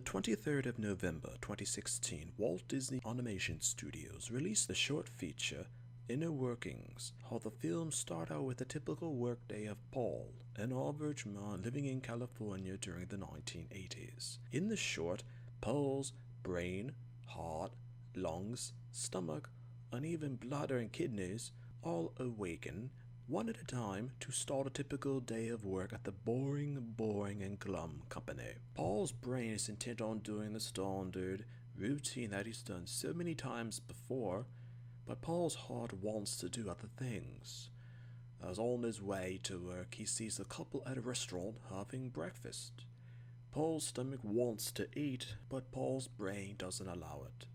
23rd of November 2016, Walt Disney Animation Studios released the short feature Inner Workings, how the film started out with a typical workday of Paul, an average man living in California during the 1980s. In the short, Paul's brain, heart, lungs, stomach, and even bladder and kidneys all awaken one at a time to start a typical day of work at the boring and glum company. Paul's brain is intent on doing the standard routine that he's done so many times before, but Paul's heart wants to do other things. As on his way to work, he sees a couple at a restaurant having breakfast. Paul's stomach wants to eat, but Paul's brain doesn't allow it.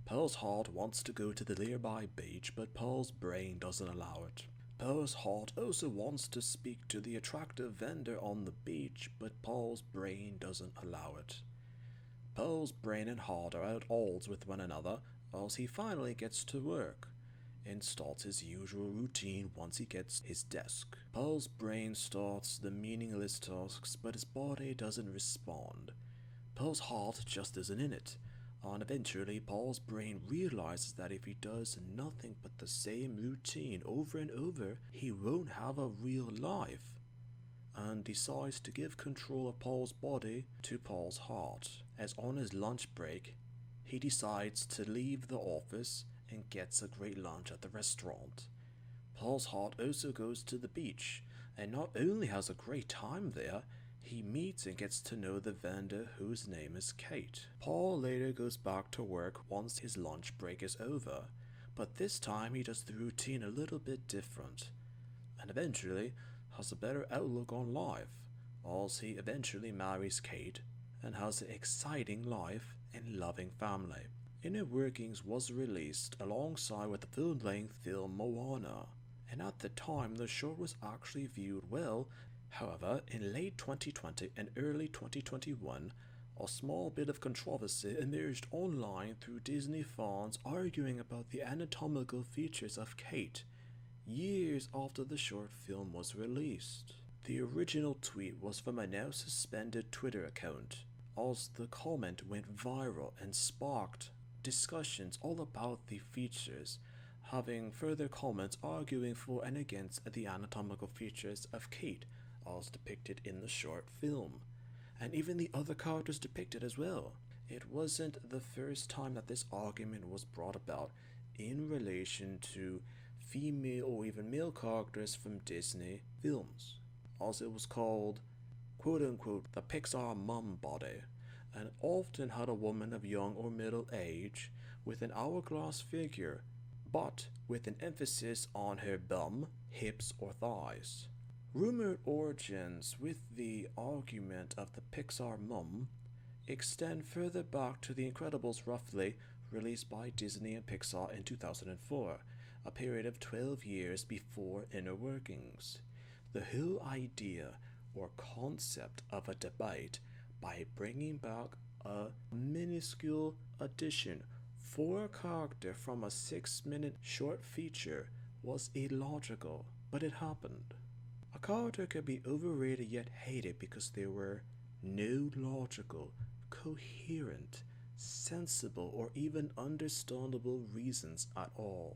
Paul's heart wants to go to the nearby beach, but Paul's brain doesn't allow it. Paul's heart also wants to speak to the attractive vendor on the beach, but Paul's brain doesn't allow it. Paul's brain and heart are at odds with one another as he finally gets to work and starts his usual routine once he gets his desk. Paul's brain starts the meaningless tasks, but his body doesn't respond. Paul's heart just isn't in it. And eventually, Paul's brain realizes that if he does nothing but the same routine over and over, he won't have a real life, and decides to give control of Paul's body to Paul's heart. As on his lunch break, he decides to leave the office and gets a great lunch at the restaurant. Paul's heart also goes to the beach, and not only has a great time there, he meets and gets to know the vendor whose name is Kate. Paul later goes back to work once his lunch break is over, but this time he does the routine a little bit different, and eventually has a better outlook on life, as he eventually marries Kate and has an exciting life and loving family. Inner Workings was released alongside with the full-length film Moana, and at the time the short was actually viewed well. However, in late 2020 and early 2021, a small bit of controversy emerged online through Disney fans arguing about the anatomical features of Kate, years after the short film was released. The original tweet was from a now suspended Twitter account, as the comment went viral and sparked discussions all about the features, having further comments arguing for and against the anatomical features of Kate as depicted in the short film, and even the other characters depicted as well. It wasn't the first time that this argument was brought about in relation to female or even male characters from Disney films, as it was called quote-unquote the Pixar mum body, and often had a woman of young or middle age with an hourglass figure, but with an emphasis on her bum, hips, or thighs. Rumored origins with the argument of the Pixar mum extend further back to The Incredibles roughly, released by Disney and Pixar in 2004, a period of 12 years before Inner Workings. The whole idea or concept of a debate by bringing back a minuscule addition for a character from a 6-minute short feature was illogical, but it happened. A character could be overrated yet hated because there were no logical, coherent, sensible, or even understandable reasons at all.